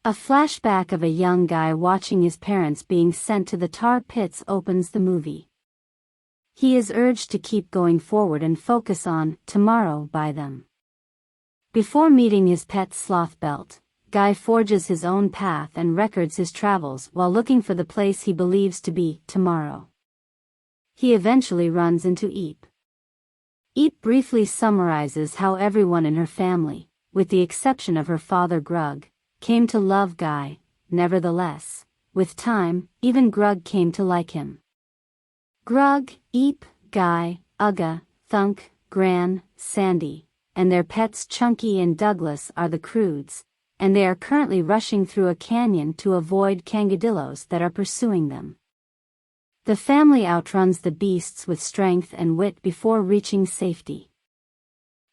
A flashback of a young guy watching his parents being sent to the tar pits opens the movie. He is urged to keep going forward and focus on tomorrow by them. Before meeting his pet sloth Belt, Guy forges his own path and records his travels while looking for the place he believes to be tomorrow. He eventually runs into Eep. Eep briefly summarizes how everyone in her family, with the exception of her father Grug, came to love Guy. Nevertheless, with time, even Grug came to like him. Grug, Eep, Guy, Ugga, Thunk, Gran, Sandy, and their pets Chunky and Douglas are the Croods, and they are currently rushing through a canyon to avoid kangadillos that are pursuing them. The family outruns the beasts with strength and wit before reaching safety.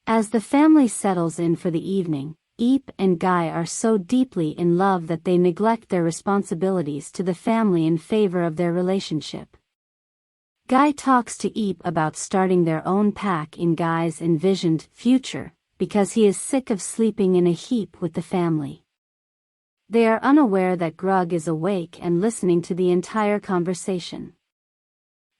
As the family settles in for the evening, Eep and Guy are so deeply in love that they neglect their responsibilities to the family in favor of their relationship. Guy talks to Eep about starting their own pack in Guy's envisioned future, because he is sick of sleeping in a heap with the family. They are unaware that Grug is awake and listening to the entire conversation.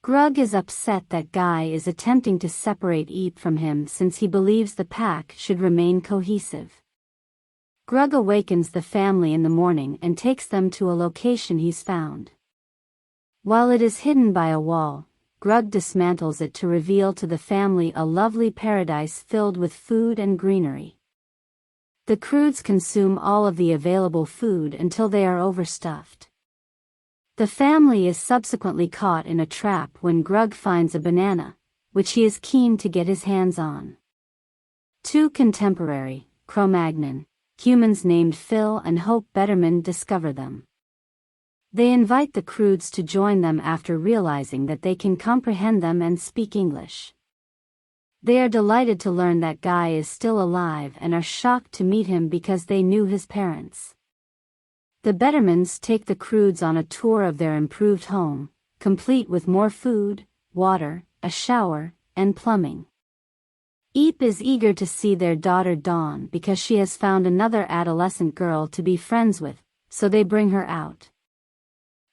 Grug is upset that Guy is attempting to separate Eep from him since he believes the pack should remain cohesive. Grug awakens the family in the morning and takes them to a location he's found. While it is hidden by a wall, Grug dismantles it to reveal to the family a lovely paradise filled with food and greenery. The Croods consume all of the available food until they are overstuffed. The family is subsequently caught in a trap when Grug finds a banana, which he is keen to get his hands on. Two contemporary, Cro-Magnon, humans named Phil and Hope Betterman discover them. They invite the Croods to join them after realizing that they can comprehend them and speak English. They are delighted to learn that Guy is still alive and are shocked to meet him because they knew his parents. The Bettermans take the Croods on a tour of their improved home, complete with more food, water, a shower, and plumbing. Eep is eager to see their daughter Dawn because she has found another adolescent girl to be friends with, so they bring her out.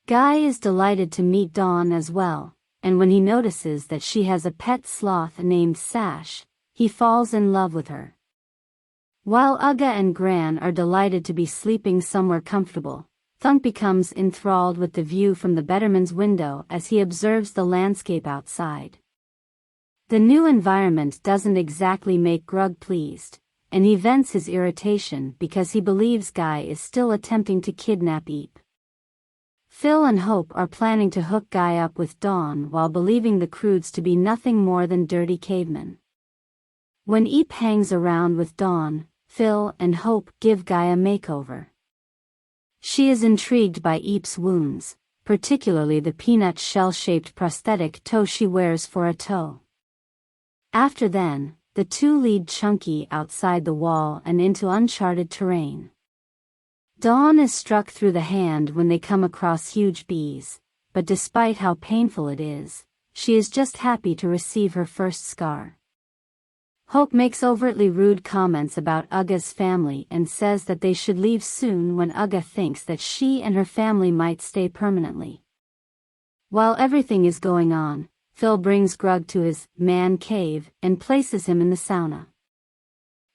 Guy is delighted to meet Dawn as well, and when he notices that she has a pet sloth named Sash, he falls in love with her. While Ugga and Gran are delighted to be sleeping somewhere comfortable, Thunk becomes enthralled with the view from the Betterman's window as he observes the landscape outside. The new environment doesn't exactly make Grug pleased, and he vents his irritation because he believes Guy is still attempting to kidnap Eep. Phil and Hope are planning to hook Guy up with Dawn while believing the Croods to be nothing more than dirty cavemen. When Eep hangs around with Dawn, Phil and Hope give Guy a makeover. She is intrigued by Eep's wounds, particularly the peanut shell-shaped prosthetic toe she wears for a toe. After then, the two lead Chunky outside the wall and into uncharted terrain. Dawn is struck through the hand when they come across huge bees, but despite how painful it is, she is just happy to receive her first scar. Hope makes overtly rude comments about Ugga's family and says that they should leave soon when Ugga thinks that she and her family might stay permanently. While everything is going on, Phil brings Grug to his man cave and places him in the sauna.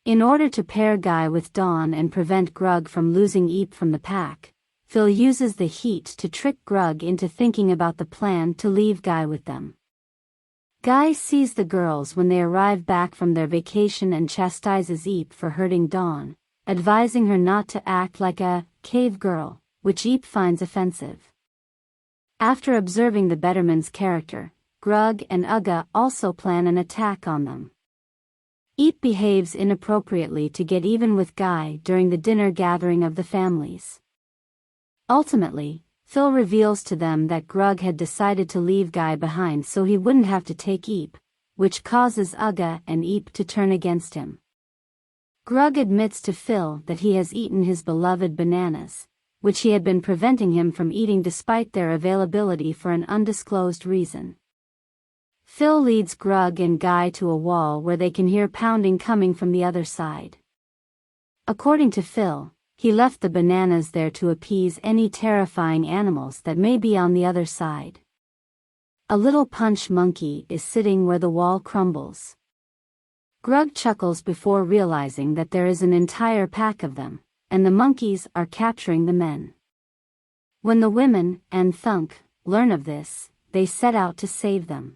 In order to pair Guy with Dawn and prevent Grug from losing Eep from the pack, Phil uses the heat to trick Grug into thinking about the plan to leave Guy with them. Guy sees the girls when they arrive back from their vacation and chastises Eep for hurting Dawn, advising her not to act like a cave girl, which Eep finds offensive. After observing the Betterman's character, Grug and Ugga also plan an attack on them. Eep behaves inappropriately to get even with Guy during the dinner gathering of the families. Ultimately, Phil reveals to them that Grug had decided to leave Guy behind so he wouldn't have to take Eep, which causes Ugga and Eep to turn against him. Grug admits to Phil that he has eaten his beloved bananas, which he had been preventing him from eating despite their availability for an undisclosed reason. Phil leads Grug and Guy to a wall where they can hear pounding coming from the other side. According to Phil, he left the bananas there to appease any terrifying animals that may be on the other side. A little punch monkey is sitting where the wall crumbles. Grug chuckles before realizing that there is an entire pack of them, and the monkeys are capturing the men. When the women and Thunk learn of this, they set out to save them.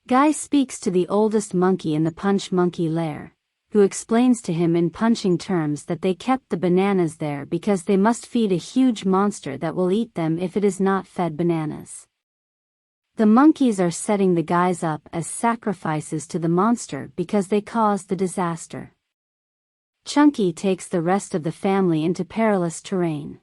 Guy speaks to the oldest monkey in the punch monkey lair, who explains to him in punching terms that they kept the bananas there because they must feed a huge monster that will eat them if it is not fed bananas. The monkeys are setting the guys up as sacrifices to the monster because they caused the disaster. Chunky takes the rest of the family into perilous terrain.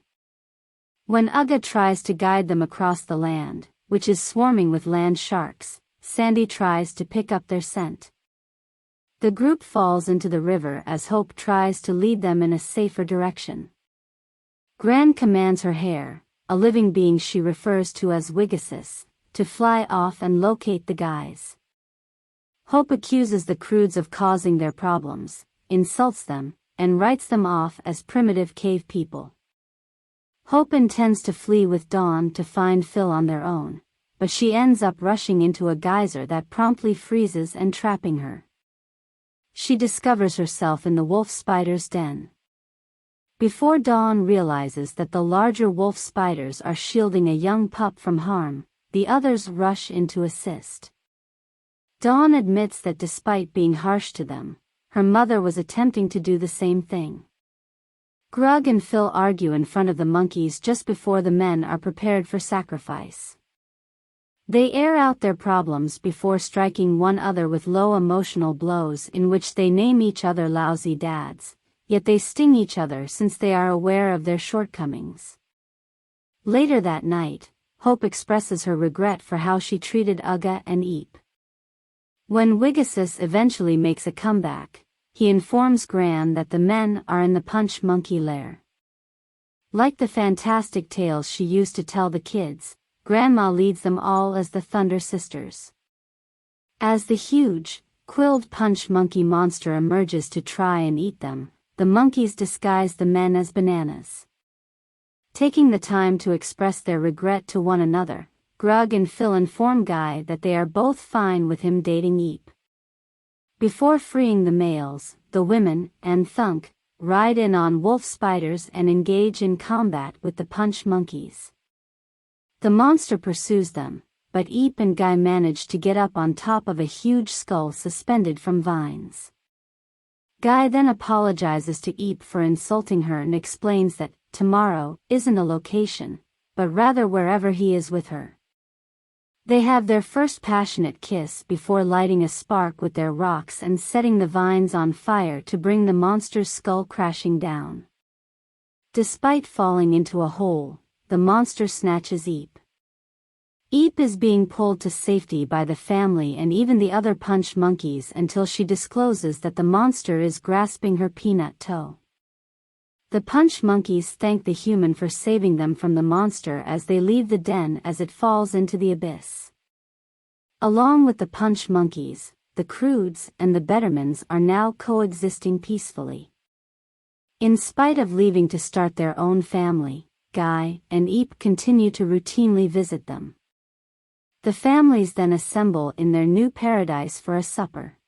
When Uga tries to guide them across the land, which is swarming with land sharks, Sandy tries to pick up their scent. The group falls into the river as Hope tries to lead them in a safer direction. Gran commands her hare, a living being she refers to as Wigasis, to fly off and locate the guys. Hope accuses the Croods of causing their problems, insults them, and writes them off as primitive cave people. Hope intends to flee with Dawn to find Phil on their own, but she ends up rushing into a geyser that promptly freezes and trapping her. She discovers herself in the wolf spider's den. Before Dawn realizes that the larger wolf spiders are shielding a young pup from harm, the others rush in to assist. Dawn admits that despite being harsh to them, her mother was attempting to do the same thing. Grug and Phil argue in front of the monkeys just before the men are prepared for sacrifice. They air out their problems before striking one another with low emotional blows in which they name each other lousy dads, yet they sting each other since they are aware of their shortcomings. Later that night, Hope expresses her regret for how she treated Uga and Eep. When Wigasis eventually makes a comeback, he informs Gran that the men are in the punch monkey lair. Like the fantastic tales she used to tell the kids, Grandma leads them all as the Thunder Sisters. As the huge, quilled punch monkey monster emerges to try and eat them, the monkeys disguise the men as bananas. Taking the time to express their regret to one another, Grug and Phil inform Guy that they are both fine with him dating Eep. Before freeing the males, the women and Thunk ride in on wolf spiders and engage in combat with the punch monkeys. The monster pursues them, but Eep and Guy manage to get up on top of a huge skull suspended from vines. Guy then apologizes to Eep for insulting her and explains that tomorrow isn't a location, but rather wherever he is with her. They have their first passionate kiss before lighting a spark with their rocks and setting the vines on fire to bring the monster's skull crashing down. Despite falling into a hole, the monster snatches Eep. Eep is being pulled to safety by the family and even the other punch monkeys until she discloses that the monster is grasping her peanut toe. The punch monkeys thank the human for saving them from the monster as they leave the den as it falls into the abyss. Along with the punch monkeys, the Croods and the Bettermans are now coexisting peacefully. In spite of leaving to start their own family, Guy and Eep continue to routinely visit them. The families then assemble in their new paradise for a supper.